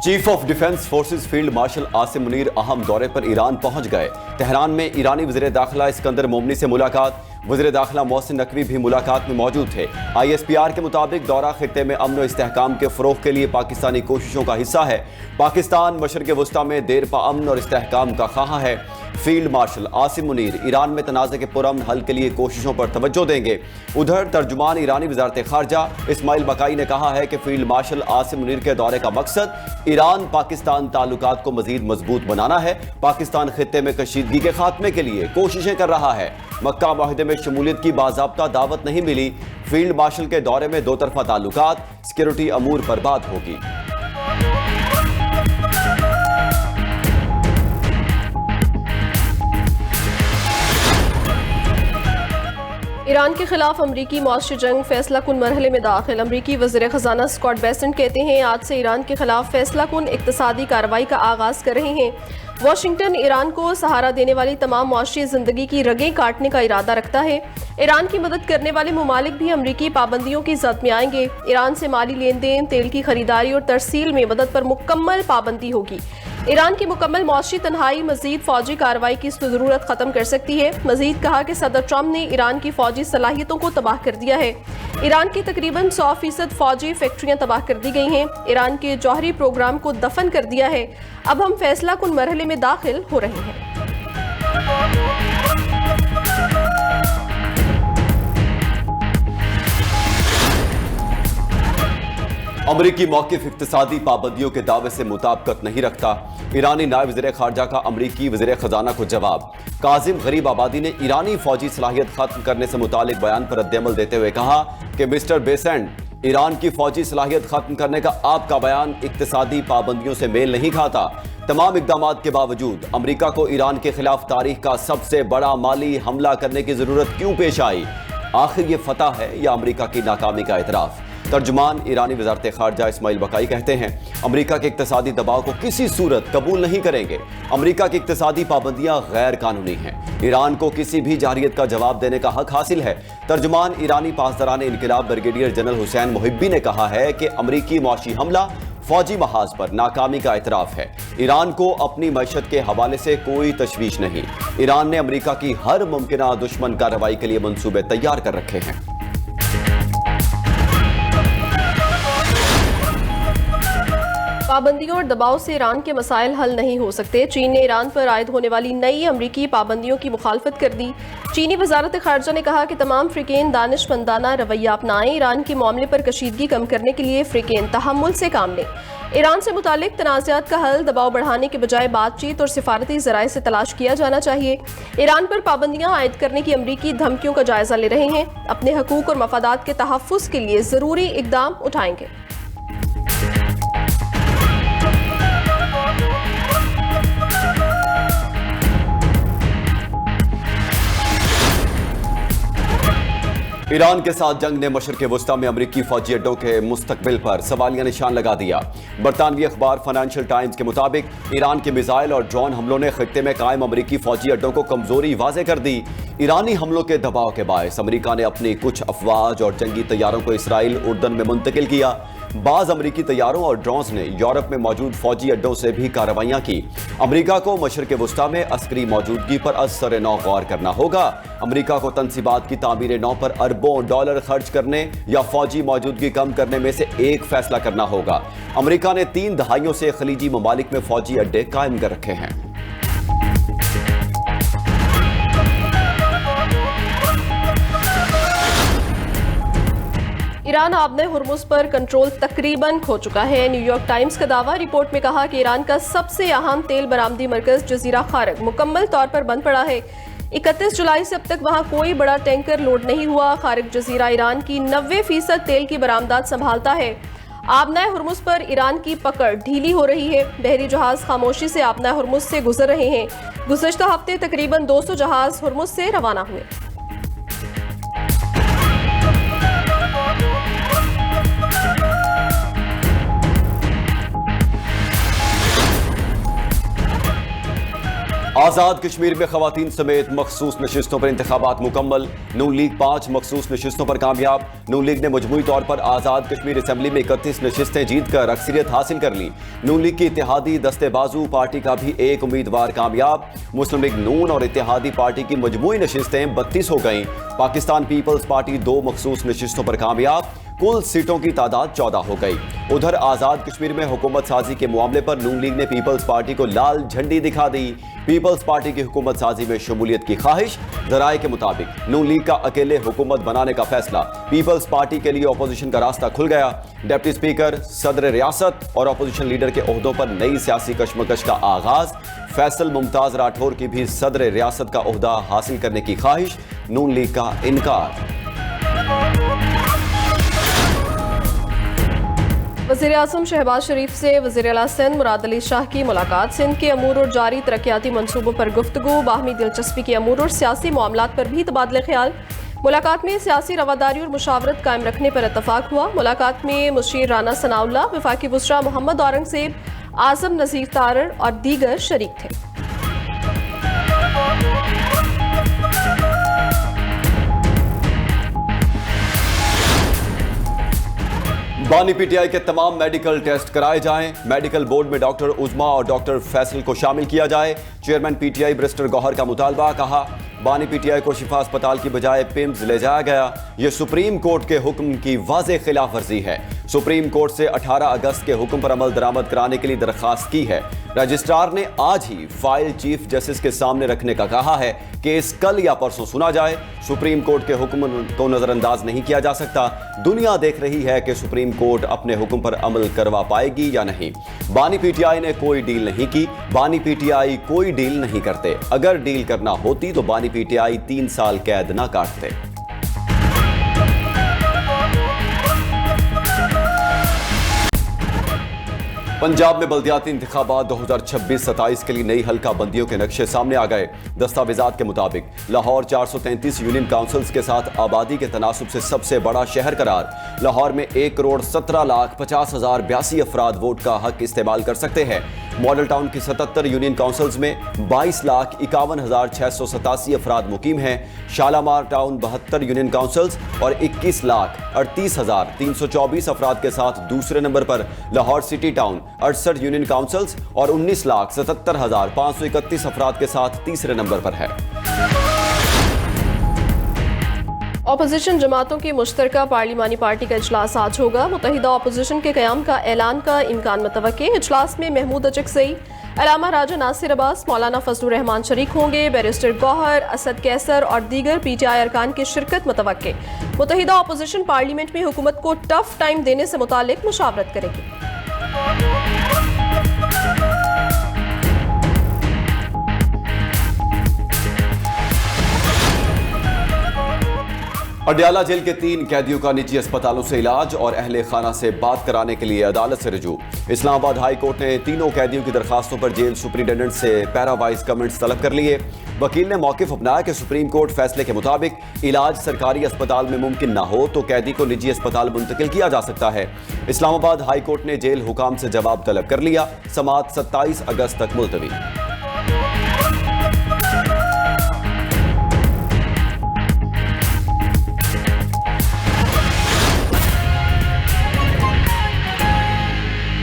Chief of defence forces field marshal Asim Munir अहम दौरे पर ईरान पहुंच गए। तेहरान में ईरानी वज़ीर दाखिला इस्कंदर मोमनी से मुलाकात। वज़ीर दाखिला मोहसिन नकवी भी मुलाकात में मौजूद थे। ISPR के मुताबिक दौरा खित्ते में अमन और इस्तेहकाम के फ़रोग़ के लिए पाकिस्तानी कोशिशों का हिस्सा है। पाकिस्तान मशरिक़ वस्ता में देर पा अमन और इस्तेहकाम का ख़्वाह है। Field marshal Asim Munir Iran में तनाज़े के पुरअमन हल के लिए कोशिशों पर तवज्जो देंगे। उधर तर्जुमान ईरानी वज़ारत ख़ारजा इस्माइल बकाई ने कहा है कि फील्ड मार्शल आसिम मुनीर के दौरे का मकसद ईरान पाकिस्तान ताल्लुकात को मज़ीद मजबूत बनाना है। पाकिस्तान खित्ते में कशीदगी के खात्मे के लिए कोशिशें कर रहा है। मक्का मुआहदे में शमूलियत की बाज़ाब्ता दावत नहीं मिली। फील्ड मार्शल के दौरे में दो तरफा ताल्लुकात, सिक्योरिटी अमूर पर बात होगी। ईरान के खिलाफ अमरीकी मौशी जंग फैसला कुन मरहले में दाखिल। अमरीकी वज़ीर ख़जाना स्कॉट बेसेंट कहते हैं आज से ईरान के खिलाफ फैसला कुन इक़्तिसादी कार्रवाई का आगाज़ कर रहे हैं। वाशिंगटन ईरान को सहारा देने वाली तमाम मौशी ज़िंदगी की रगें काटने का इरादा रखता है। ईरान की मदद करने वाले ममालिक भी अमरीकी पाबंदियों की जद में आएंगे। ईरान से माली लेन देन, तेल की खरीदारी और तरसील में मदद पर मुकम्मल पाबंदी होगी। ईरान की मुकम्मल मौशी तन्हाई मजीद फौजी कार्रवाई की ज़रूरत खत्म कर सकती है। मजीद कहा कि सदर ट्रंप ने ईरान की फौजी सलाहियतों को तबाह कर दिया है। ईरान की तकरीबन 100% फौजी फैक्ट्रियां तबाह कर दी गई हैं। ईरान के जौहरी प्रोग्राम को दफन कर दिया है। अब हम फैसला कुन मरहले में दाखिल हो रहे हैं। अमरीकी मौक़िफ़ इक़्तिसादी पाबंदियों के दावे से मुताबिकत नहीं रखता। ईरानी नायब वज़ीर ख़ारजा का अमरीकी वज़ीर ख़जाना को जवाब। काजिम गरीब आबादी ने ईरानी फ़ौजी सलाहियत ख़त्म करने से मुतालिक बयान पर रद्द-ए-अमल देते हुए कहा कि मिस्टर बेसेंट, ईरान की फ़ौजी सलाहियत ख़त्म करने का आपका बयान इक़्तिसादी पाबंदियों से मेल नहीं खाता। तमाम इक़दामात के बावजूद अमरीका को ईरान के खिलाफ तारीख का सबसे बड़ा माली हमला करने की ज़रूरत क्यों पेश आई? आखिर ये फतह है या अमरीका की नाकामी का एतराफ़? तर्जुमान ईरानी वज़ारत ख़ारजा इस्माइल बकाई कहते हैं अमरीका के इक़्तिसादी दबाव को किसी सूरत कबूल नहीं करेंगे। अमरीका की इक़्तिसादी पाबंदियां गैर कानूनी हैं। ईरान को किसी भी जारियत का जवाब देने का हक हासिल है। तर्जुमान ईरानी पासदारान इनक़िलाब ब्रिगेडियर जनरल हुसैन मुहिब्बी ने कहा है कि अमरीकी मौशी हमला फौजी महाज पर नाकामी का एतराफ़ है। ईरान को अपनी मईशत के हवाले से कोई तशवीश नहीं। ईरान ने अमरीका की हर मुमकिना दुश्मन कार्रवाई के लिए मंसूबे तैयार कर रखे हैं। पाबंदियों और दबाव से ईरान के मसाइल हल नहीं हो सकते। चीन ने ईरान पर आयद होने वाली नई अमरीकी पाबंदियों की मुखालफत कर दी। चीनी वजारत खारजा ने कहा कि तमाम फ़्रिकेन दानिशमंदाना रवैया अपनाएं। ईरान के मामले पर कशीदगी कम करने के लिए फ़्रिकेन तहम्मुल से काम लें। ईरान से मुतालिक तनाज़ात का हल दबाव बढ़ाने के बजाय बातचीत और सिफारती ज़राए से तलाश किया जाना चाहिए। ईरान पर पाबंदियां आयद करने की अमरीकी धमकियों का जायजा ले रहे हैं। अपने हकूक़ और मफादात के तहफ़्फ़ुज़ के लिए ज़रूरी इक़दाम उठाएंगे। ईरान के साथ जंग ने मशरिक़ वस्ता में अमरीकी फौजी अड्डों के मुस्तकबिल पर सवालिया निशान लगा दिया। बरतानवी अखबार फाइनेंशियल टाइम्स के मुताबिक ईरान के मिसाइल और ड्रोन हमलों ने खित्ते में कायम अमरीकी फौजी अड्डों को कमजोरी वाज़े कर दी। ईरानी हमलों के दबाव के बायस अमरीका ने अपनी कुछ अफवाज और जंगी तैयारों को इसराइल उर्दन में मुंतकिल किया। बाज़ अमरीकी तैयारों और ड्रोन्स ने यूरोप में मौजूद फौजी अड्डों से भी कार्रवाइयाँ की। अमरीका को मशरिक़ वस्ता में अस्करी मौजूदगी पर असर नौ गौर करना होगा। अमरीका को तनसीबात की तामीर नौ पर अरबों डॉलर खर्च करने या फौजी मौजूदगी कम करने में से एक फैसला करना होगा। अमरीका ने 3 दहाइयों से खलीजी ममालिक में फौजी अड्डे कायम कर रखे हैं। ईरान आबने हुर्मुज़ पर कंट्रोल तकरीबन खो चुका है। न्यूयॉर्क टाइम्स का दावा। रिपोर्ट में कहा कि ईरान का सबसे अहम तेल बरामदी मरकज़ जजीरा खारग मुकम्मल तौर पर बंद पड़ा है। 31 जुलाई से अब तक वहां कोई बड़ा टैंकर लोड नहीं हुआ। खारग जजीरा ईरान की 90% तेल की बरामदात संभालता है। आबनाए हुर्मुज़ पर ईरान की पकड़ ढीली हो रही है। बहरी जहाज खामोशी से आबनाए हुर्मुज़ से गुजर रहे हैं। गुज़श्ता हफ्ते तकरीबन 200 जहाज हुर्मुज़ से रवाना हुए। आजाद कश्मीर में खवातीन समेत मखसूस नशिस्तों पर इंतखाबात मुकम्मल। नून लीग 5 मखसूस नशिस्तों पर कामयाब। नून लीग ने मजमूई तौर पर आजाद कश्मीर असम्बली में 31 नशिस्तें जीतकर अक्सरियत हासिल कर ली। नून लीग की इत्तेहादी दस्तेबाजू पार्टी का भी एक उम्मीदवार कामयाब। मुस्लिम लीग नून और इत्तेहादी पार्टी की मजमूई नशिस्तें 32 हो गईं। पाकिस्तान पीपल्स पार्टी 2 मखसूस नशिस्तों पर कामयाब। कुल सीटों की तादाद 14 हो गई। उधर आजाद कश्मीर में हुकूमत साजी के मामले पर नून लीग ने पीपल्स पार्टी को लाल झंडी दिखा दी। पीपल्स पार्टी की हुकूमत साजी में शमूलियत की ख्वाहिश। जराये के मुताबिक नून लीग का अकेले हुकूमत बनाने का फैसला। पीपल्स पार्टी के लिए अपोजिशन का रास्ता खुल गया। डिप्टी स्पीकर, सदर रियासत और अपोजिशन लीडर के ओहदों पर नई सियासी कशमकश का आगाज। फैसल मुमताज राठौर की भी सदर रियासत का ओहदा हासिल करने की ख्वाहिश। नून लीग का इनकार। वज़ीर आज़म शहबाज शरीफ से वज़ीर आला सिंध मुराद अली शाह की मुलाकात। सिंध के अमूर और जारी तरक्याती मनसूबों पर गुफ्तगू। बाहमी दिलचस्पी के अमूर और सियासी मामलात पर भी तबादले ख्याल। मुलाकात में सियासी रवादारी और मुशावरत कायम रखने पर इतफाक हुआ। मुलाकात में मुशीर राना सनाउल्लाह, वफाकी वज़रा मोहम्मद औरंगज़ेब, आज़म नज़ीर तारड़ और दीगर शरीक थे। बानी पीटीआई के तमाम मेडिकल टेस्ट कराए जाएं। मेडिकल बोर्ड में डॉक्टर उजमा और डॉक्टर फैसल को शामिल किया जाए। चेयरमैन पीटीआई बैरिस्टर गौहर का मुतालबा। कहा, बानी पीटीआई को शिफा अस्पताल की बजाय पिम्स ले जाया गया। यह सुप्रीम कोर्ट के हुक्म की वाज़ेह खिलाफ वर्जी है। सुप्रीम कोर्ट से 18 अगस्त के हुक्म पर अमल दरामद कराने के लिए दरख्वास्त की है। रजिस्ट्रार ने आज ही फाइल चीफ जस्टिस के सामने रखने का कहा है। केस कल या परसों सुना जाए। सुप्रीम कोर्ट के हुक्म को नजरअंदाज नहीं किया जा सकता। दुनिया देख रही है कि सुप्रीम कोर्ट अपने हुक्म पर अमल करवा पाएगी या नहीं। बानी पीटीआई ने कोई डील नहीं की। बानी पीटीआई कोई डील नहीं करते। अगर डील करना होती तो बानी पीटीआई 3 साल कैद ना काटते। पंजाब में बल्दियाती इंतखाबात 2026-27 के लिए नई हल्का बंदियों के नक्शे सामने आ गए। दस्तावेजात के मुताबिक लाहौर 433 यूनियन काउंसिल्स के साथ आबादी के तनासुब से सबसे बड़ा शहर करार। लाहौर में 1,17,50,082 अफराद वोट का हक इस्तेमाल कर सकते हैं। मॉडल टाउन की 77 यूनियन काउंसिल्स में 22,51,687 अफराद मुकीम हैं। शालामार टाउन 72 यूनियन काउंसिल्स और 21,38,324 अफराद के साथ दूसरे नंबर पर। Lahore city town 68 union councils और 19,77,531 अफराद के साथ तीसरे नंबर पर है। अपोजिशन जमातों की मुश्तरका पार्लिमानी पार्टी का इजलास आज होगा। मुत्तहिदा अपोजिशन के क़याम का ऐलान का इम्कान मुतवक्के। इजलास में महमूद अचकज़ई, अलामा राजा नासिर अब्बास, मौलाना फजलुर रहमान शरीक होंगे। बैरिस्टर गौहर, असद कैसर और दीगर पीटीआई अरकान की शिरकत मुतवक्के। मुत्तहिदा अपोजिशन पार्लियामेंट में हुकूमत को टफ टाइम देने से मुतालिक मुशावरत करेगी। अडयाला जेल के 3 कैदियों का निजी अस्पतालों से इलाज और अहले खाना से बात कराने के लिए अदालत से रुजू। इस्लामाबाद हाई कोर्ट ने तीनों कैदियों की दरखास्तों पर जेल सुप्रिंटेंडेंट से पैरावाइज कमेंट्स तलब कर लिए। वकील ने मौकिफ अपनाया कि सुप्रीम कोर्ट फैसले के मुताबिक इलाज सरकारी अस्पताल में मुमकिन ना हो तो कैदी को निजी अस्पताल मुंतकिल किया जा सकता है। इस्लामाबाद हाई कोर्ट ने जेल हुकाम से जवाब तलब कर लिया। समाअत 27 अगस्त तक मुलतवी।